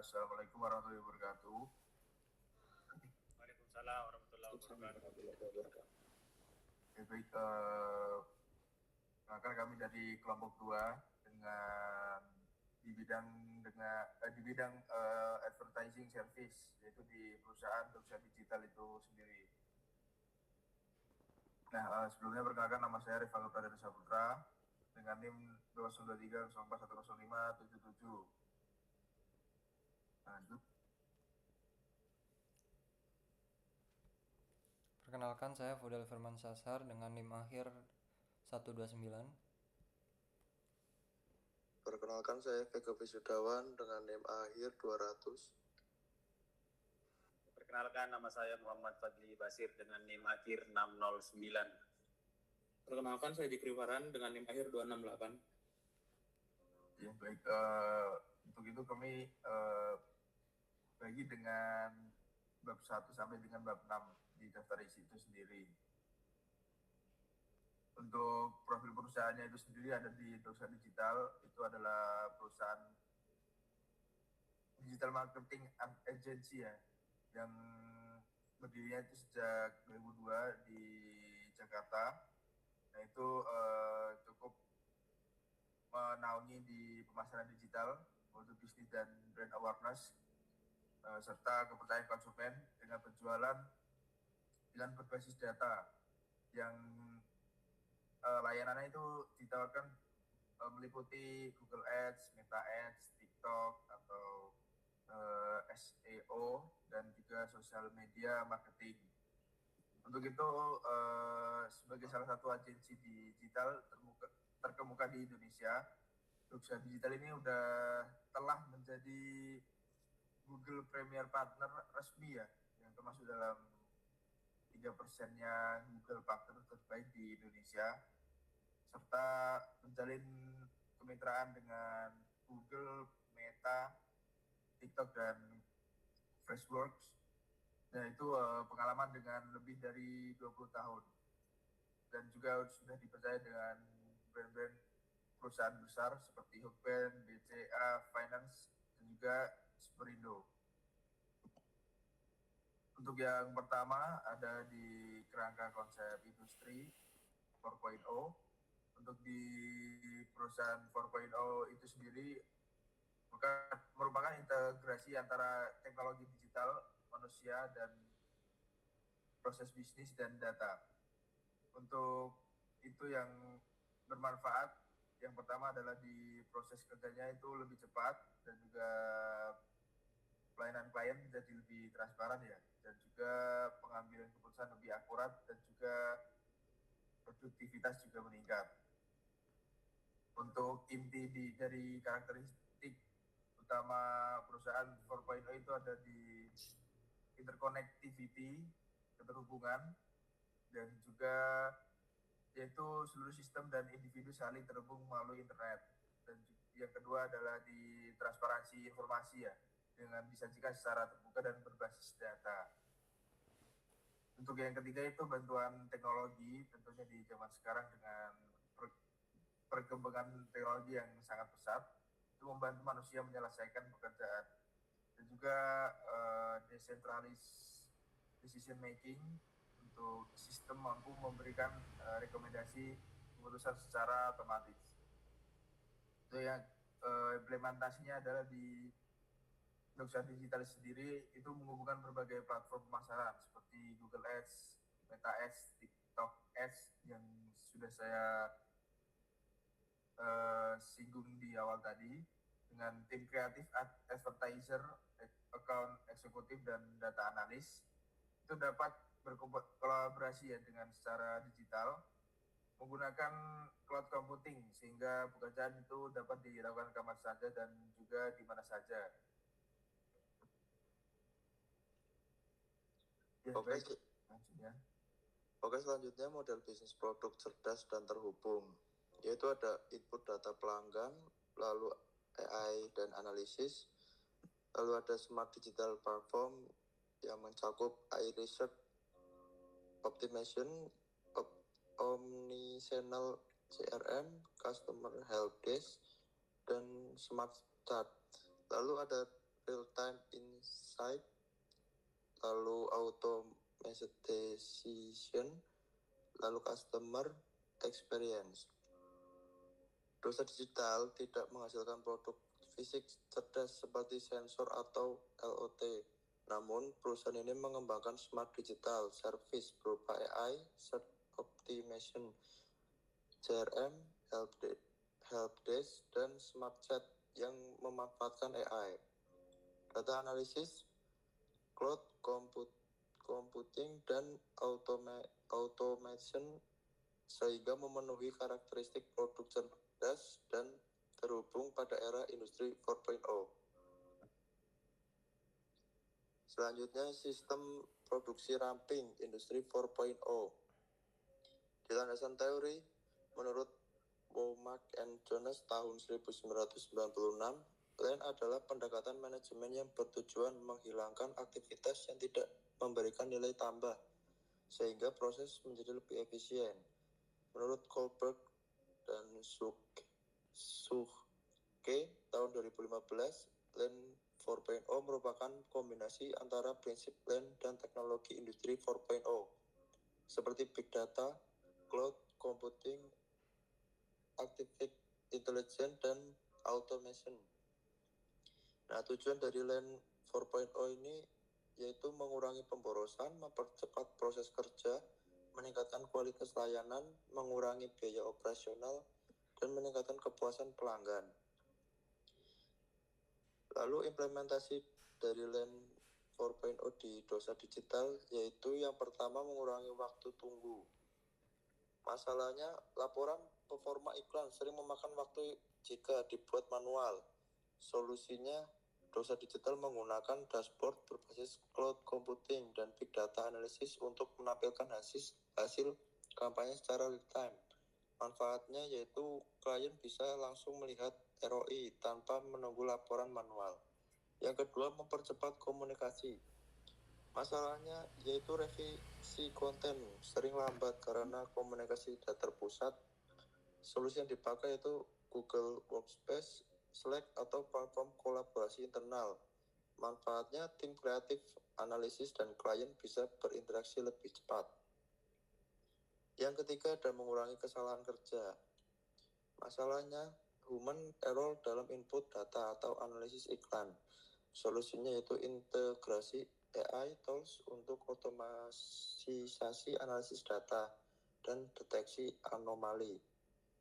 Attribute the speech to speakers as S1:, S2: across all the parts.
S1: Assalamualaikum warahmatullahi wabarakatuh.
S2: Waalaikumsalam warahmatullahi wabarakatuh.
S1: Baik, maka kami dari kelompok 2 dengan di bidang advertising service, yaitu di perusahaan Doxa Digital itu sendiri. Nah, sebelumnya perkenalkan, nama saya Rifan Utara Saputra dengan NIM 20304105777. Lanjut.
S3: Perkenalkan, saya Fudel Firman Sasar dengan NIM akhir 129.
S4: Perkenalkan, saya Vega Wisudawan dengan NIM akhir 200.
S2: Perkenalkan, nama saya Muhammad Fadli Basir dengan NIM akhir 609.
S5: Perkenalkan, saya Dikri Farhan dengan NIM akhir 268.
S1: Ya, baik, untuk itu kami bagi dengan bab 1 sampai dengan bab 6 di daftar isi itu sendiri. Untuk profil perusahaannya itu sendiri ada di Doxa Digital, itu adalah perusahaan digital marketing agency ya, yang berdirinya itu sejak 2002 di Jakarta. Nah, itu cukup menaungi di pemasaran digital untuk bisnis dan brand awareness, serta kepercayaan konsumen dengan penjualan dengan berbasis data yang layanannya itu ditawarkan meliputi Google Ads, Meta Ads, TikTok atau SEO dan juga sosial media marketing. Untuk itu sebagai salah satu agensi digital terkemuka di Indonesia, Doxa Digital ini telah menjadi Google Premier Partner resmi ya, yang termasuk dalam 3%-nya Google Partner terbaik di Indonesia, serta menjalin kemitraan dengan Google, Meta, TikTok, dan Freshworks. Nah, itu pengalaman dengan lebih dari 20 tahun. Dan juga sudah dipercaya dengan brand-brand perusahaan besar seperti Hookband, BCA, Finance, dan juga Superindo. Untuk yang pertama ada di kerangka konsep industri 4.0. Untuk di perusahaan 4.0 itu sendiri merupakan integrasi antara teknologi digital, manusia, dan proses bisnis dan data. Untuk itu yang bermanfaat, yang pertama adalah di proses kerjanya itu lebih cepat dan juga pelayanan klien menjadi lebih transparan ya, dan juga pengambilan keputusan lebih akurat dan juga produktivitas juga meningkat. Untuk inti dari karakteristik utama perusahaan 4.0 itu ada di interconnectivity, keterhubungan, dan juga yaitu seluruh sistem dan individu saling terhubung melalui internet. Dan yang kedua adalah di transparansi informasi ya, dengan disajikan secara terbuka dan berbasis data. Untuk yang ketiga itu bantuan teknologi, tentunya di zaman sekarang dengan perkembangan teknologi yang sangat pesat, itu membantu manusia menyelesaikan pekerjaan. Dan juga decentralized decision making, untuk sistem mampu memberikan rekomendasi keputusan secara otomatis. Itu yang implementasinya adalah di Doxa Digital sendiri, itu menghubungkan berbagai platform pemasaran seperti Google Ads, Meta Ads, TikTok Ads yang sudah saya singgung di awal tadi, dengan tim kreatif, advertiser, account eksekutif, dan data analis. Itu dapat berkolaborasi ya dengan secara digital menggunakan cloud computing, sehingga pekerjaan itu dapat dilakukan kapan saja dan juga di mana saja. Ya,
S4: Oke, selanjutnya model bisnis produk cerdas dan terhubung, yaitu ada input data pelanggan, lalu AI dan analisis, lalu ada smart digital platform yang mencakup AI research, optimization, omnichannel CRM, customer help desk, dan smart start. Lalu ada real-time insight, lalu automated decision, lalu customer experience. Dosa digital tidak menghasilkan produk fisik cerdas seperti sensor atau LOT. Namun, perusahaan ini mengembangkan smart digital service berupa AI, search optimization, CRM, helpdesk, dan smart chat yang memanfaatkan AI. Data analisis, cloud computing, dan automation sehingga memenuhi karakteristik produk cerdas dan terhubung pada era industri 4.0. Selanjutnya, sistem produksi ramping industri 4.0. Di landasan teori, menurut Womack and Jones tahun 1996, Lean adalah pendekatan manajemen yang bertujuan menghilangkan aktivitas yang tidak memberikan nilai tambah, sehingga proses menjadi lebih efisien. Menurut Kohlberg dan Suhke tahun 2015, Lean 4.0 merupakan kombinasi antara prinsip Lean dan teknologi industri 4.0 seperti big data, cloud computing, artificial intelligence, dan automation. Nah, tujuan dari Lean 4.0 ini yaitu mengurangi pemborosan, mempercepat proses kerja, meningkatkan kualitas layanan, mengurangi biaya operasional, dan meningkatkan kepuasan pelanggan. Lalu implementasi dari Lean 4.0 di dosa digital yaitu yang pertama mengurangi waktu tunggu. Masalahnya laporan performa iklan sering memakan waktu jika dibuat manual. Solusinya dosa digital menggunakan dashboard berbasis cloud computing dan big data analysis untuk menampilkan hasil kampanye secara real time. Manfaatnya yaitu klien bisa langsung melihat ROI tanpa menunggu laporan manual. Yang kedua, mempercepat komunikasi. Masalahnya yaitu revisi konten sering lambat karena komunikasi tidak terpusat. Solusi yang dipakai yaitu Google Workspace, Slack, atau platform kolaborasi internal. Manfaatnya tim kreatif, analisis, dan klien bisa berinteraksi lebih cepat. Yang ketiga, dan mengurangi kesalahan kerja. Masalahnya human error dalam input data atau analisis iklan. Solusinya yaitu integrasi AI tools untuk otomatisasi analisis data dan deteksi anomali.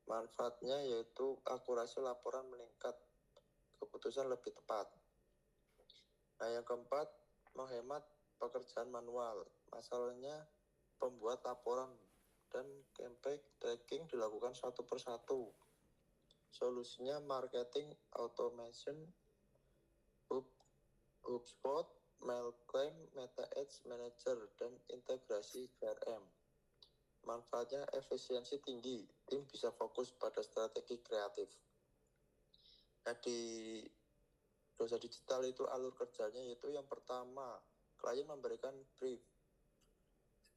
S4: Manfaatnya yaitu akurasi laporan meningkat, keputusan lebih tepat. Nah, yang keempat, menghemat pekerjaan manual. Masalahnya pembuat laporan dan campaign tracking dilakukan satu persatu. Solusinya marketing automation, HubSpot, Mailclaim, Meta Ads Manager, dan integrasi CRM. Manfaatnya efisiensi tinggi, tim bisa fokus pada strategi kreatif. Nah, di dosa digital itu alur kerjanya yaitu yang pertama, klien memberikan brief,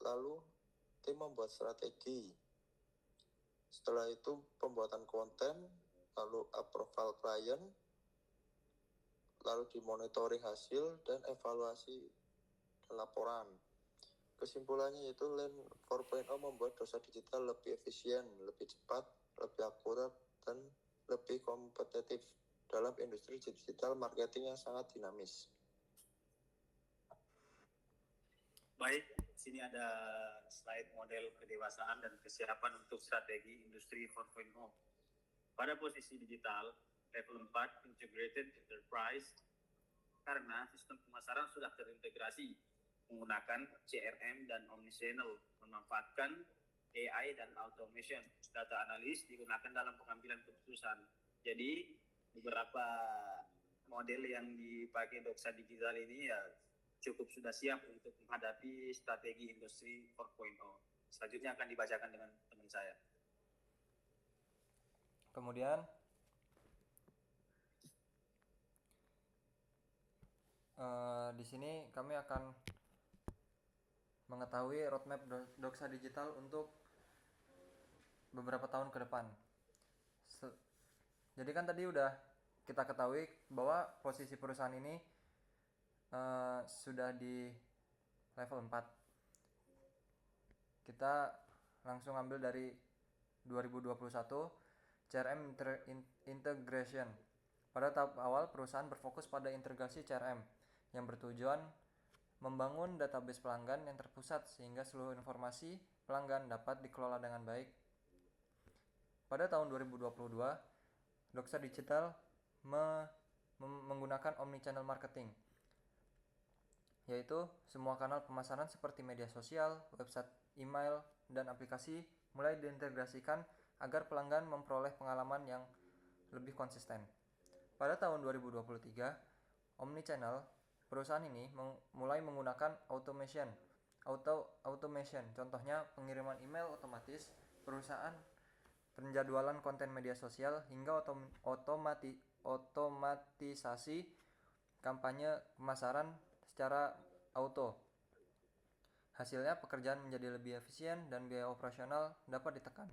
S4: lalu tim membuat strategi, setelah itu pembuatan konten, lalu approval klien, lalu dimonitoring hasil dan evaluasi dan laporan. Kesimpulannya yaitu Lean 4.0 membuat dosa digital lebih efisien, lebih cepat, lebih akurat, dan lebih kompetitif dalam industri digital marketing yang sangat dinamis.
S2: Baik, sini ada slide model kedewasaan dan kesiapan untuk strategi industri 4.0. Pada posisi digital, level 4 Integrated Enterprise, karena sistem pemasaran sudah terintegrasi menggunakan CRM dan Omnichannel, memanfaatkan AI dan automation. Data analis digunakan dalam pengambilan keputusan. Jadi, beberapa model yang dipakai dosa digital ini ya cukup sudah siap untuk menghadapi strategi industri 4.0. Selanjutnya akan dibacakan dengan teman saya.
S3: Kemudian di sini kami akan mengetahui roadmap dosa digital untuk beberapa tahun ke depan. Jadi kan tadi udah kita ketahui bahwa posisi perusahaan ini sudah di level 4. Kita langsung ambil dari 2021, CRM Integration. Pada tahap awal, perusahaan berfokus pada integrasi CRM yang bertujuan membangun database pelanggan yang terpusat sehingga seluruh informasi pelanggan dapat dikelola dengan baik. Pada tahun 2022, Doxa Digital menggunakan omnichannel marketing, yaitu semua kanal pemasaran seperti media sosial, website, email, dan aplikasi mulai diintegrasikan agar pelanggan memperoleh pengalaman yang lebih konsisten. Pada tahun 2023, omnichannel perusahaan ini mulai menggunakan automation. Contohnya pengiriman email otomatis, perusahaan penjadwalan konten media sosial, hingga otomatisasi kampanye pemasaran secara auto. Hasilnya pekerjaan menjadi lebih efisien dan biaya operasional dapat ditekan.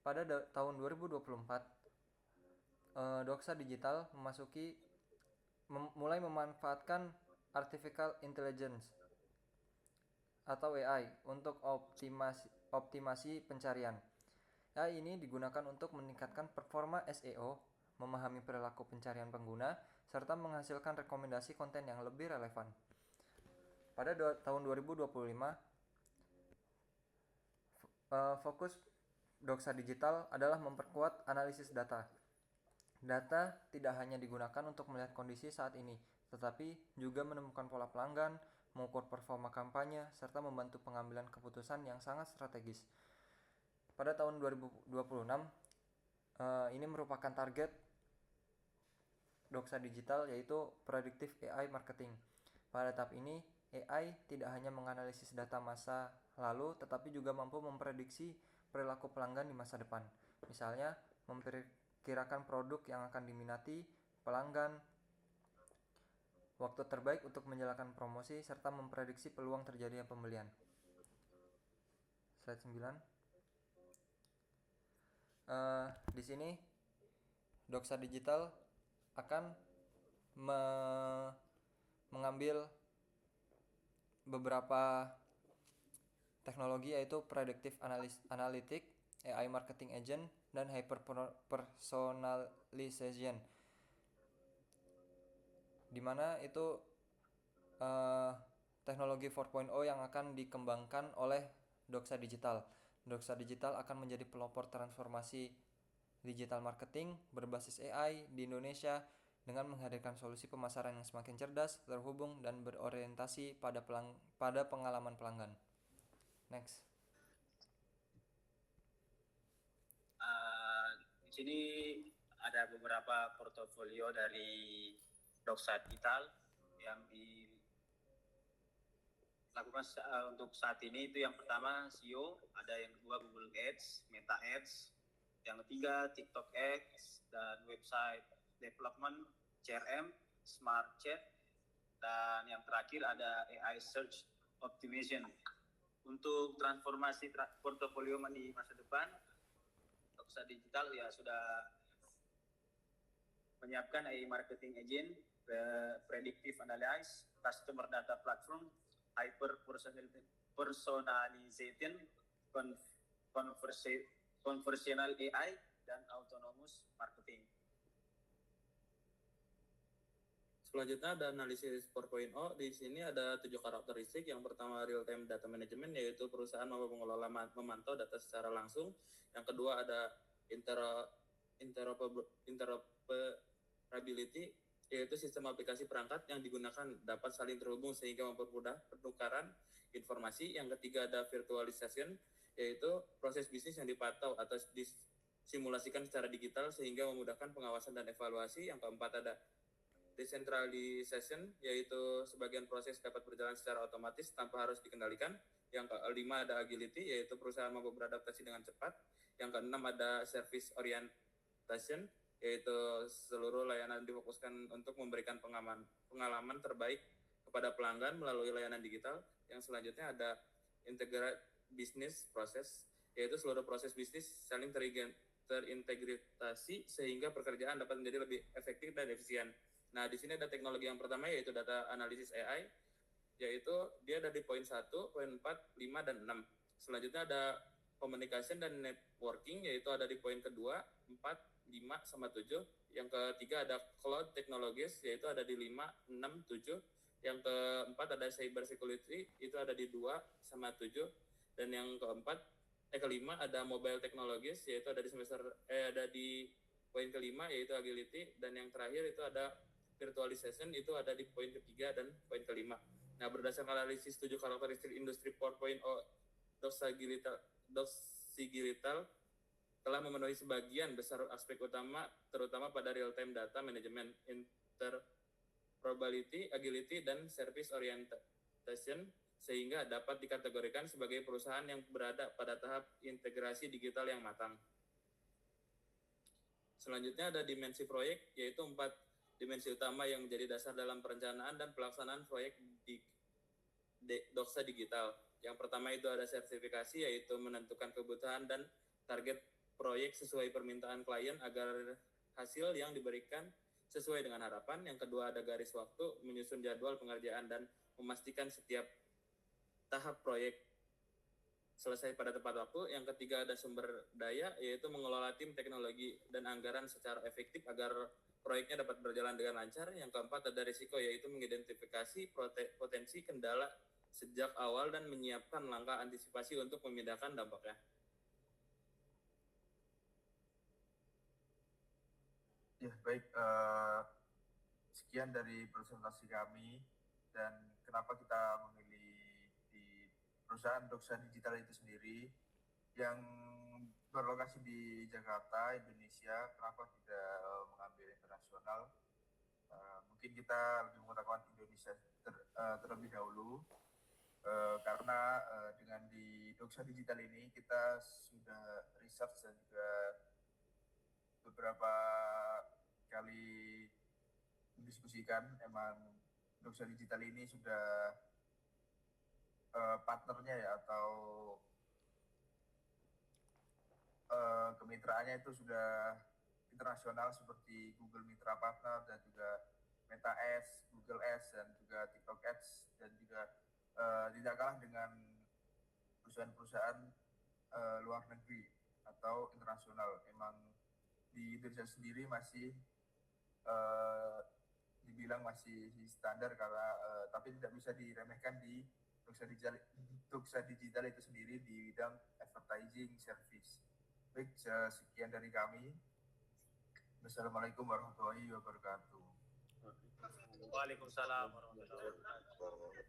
S3: Pada tahun 2024, Doxa Digital mulai memanfaatkan Artificial Intelligence atau AI untuk optimasi pencarian. AI ini digunakan untuk meningkatkan performa SEO, memahami perilaku pencarian pengguna, serta menghasilkan rekomendasi konten yang lebih relevan. Pada tahun 2025, fokus Doxa Digital adalah memperkuat analisis data. Data tidak hanya digunakan untuk melihat kondisi saat ini, tetapi juga menemukan pola pelanggan, mengukur performa kampanye, serta membantu pengambilan keputusan yang sangat strategis. Pada tahun 2026, ini merupakan target Doxa Digital, yaitu Predictive AI Marketing. Pada tahap ini, AI tidak hanya menganalisis data masa lalu, tetapi juga mampu memprediksi perilaku pelanggan di masa depan. Misalnya, memperkirakan produk yang akan diminati pelanggan, waktu terbaik untuk menjalankan promosi, serta memprediksi peluang terjadinya pembelian. Slide 9. Di sini Doxa Digital akan mengambil beberapa teknologi, yaitu Predictive Analytics, AI Marketing Agent, dan Hyper Personalization, dimana itu teknologi 4.0 yang akan dikembangkan oleh Doxa Digital. Doxa Digital akan menjadi pelopor transformasi digital marketing berbasis AI di Indonesia dengan menghadirkan solusi pemasaran yang semakin cerdas, terhubung, dan berorientasi pada pengalaman pelanggan. Next.
S2: Di sini ada beberapa portofolio dari Doxa Digital yang dilakukan untuk saat ini. Itu yang pertama SEO, ada yang kedua Google Ads, Meta Ads, yang ketiga TikTok Ads, dan website development, CRM, Smart Chat, dan yang terakhir ada AI Search Optimization. Untuk transformasi portofolio di masa depan, Doxa Digital ya sudah menyiapkan AI Marketing Agent, Predictive Analysis, Customer Data Platform, Hyper Personalization, Conversational AI, dan Autonomous Marketing.
S5: Selanjutnya ada analisis 4.0. Di sini ada 7 karakteristik. Yang pertama real time data management, yaitu perusahaan mampu mengelola memantau data secara langsung. Yang kedua ada interoperability, yaitu sistem aplikasi perangkat yang digunakan dapat saling terhubung sehingga mempermudah pertukaran informasi. Yang ketiga ada virtualization, yaitu proses bisnis yang dipantau atau disimulasikan secara digital sehingga memudahkan pengawasan dan evaluasi. Yang keempat ada decentralization, yaitu sebagian proses dapat berjalan secara otomatis tanpa harus dikendalikan. Yang kelima ada agility, yaitu perusahaan mampu beradaptasi dengan cepat. Yang keenam ada service orientation, yaitu seluruh layanan difokuskan untuk memberikan pengalaman terbaik kepada pelanggan melalui layanan digital. Yang selanjutnya ada integrated business process, yaitu seluruh proses bisnis saling terintegrasi sehingga pekerjaan dapat menjadi lebih efektif dan efisien. Nah, di sini ada teknologi yang pertama yaitu data analisis AI, yaitu dia ada di poin 1, poin 4, 5, dan 6. Selanjutnya ada communication dan networking, yaitu ada di poin kedua, 4, 5, sama 7. Yang ketiga ada cloud technologies, yaitu ada di 5, 6, 7. Yang keempat ada cyber security, itu ada di 2 sama 7. Dan yang kelima ada mobile technologies, yaitu ada di ada di poin kelima, yaitu agility. Dan yang terakhir itu ada virtualization, itu ada di poin ketiga dan poin kelima. Nah, berdasarkan analisis 7 karakteristik industri 4.0, Dosigital telah memenuhi sebagian besar aspek utama, terutama pada real-time data management, interoperability, agility, dan service orientation, sehingga dapat dikategorikan sebagai perusahaan yang berada pada tahap integrasi digital yang matang. Selanjutnya ada dimensi proyek, yaitu 4 dimensi utama yang menjadi dasar dalam perencanaan dan pelaksanaan proyek di Doksa Digital. Yang pertama itu ada sertifikasi, yaitu menentukan kebutuhan dan target proyek sesuai permintaan klien agar hasil yang diberikan sesuai dengan harapan. Yang kedua ada garis waktu, menyusun jadwal pengerjaan dan memastikan setiap tahap proyek selesai pada tepat waktu. Yang ketiga ada sumber daya, yaitu mengelola tim teknologi dan anggaran secara efektif agar proyeknya dapat berjalan dengan lancar. Yang keempat ada risiko, yaitu mengidentifikasi potensi kendala sejak awal dan menyiapkan langkah antisipasi untuk memindahkan dampaknya.
S1: Ya, baik. Sekian dari presentasi kami dan kenapa kita memilih di perusahaan Doksa Digital itu sendiri yang berlokasi di Jakarta, Indonesia. Kenapa tidak mengambil internasional? Mungkin kita lebih mengetahui Indonesia terlebih dahulu, karena dengan di Doksa Digital ini kita sudah research dan juga beberapa kali mendiskusikan. Emang Doksa Digital ini sudah partnernya ya, atau kemitraannya itu sudah internasional seperti Google Mitra Partner dan juga Meta Ads, Google Ads, dan juga TikTok Ads, dan juga tidak kalah dengan perusahaan-perusahaan luar negeri atau internasional. Emang di Indonesia sendiri masih dibilang masih standar karena tapi tidak bisa diremehkan di Doksa Digital itu sendiri di bidang advertising service. Baik, sekian dari kami. Wassalamualaikum warahmatullahi wabarakatuh.
S2: Waalaikumsalam warahmatullahi wabarakatuh.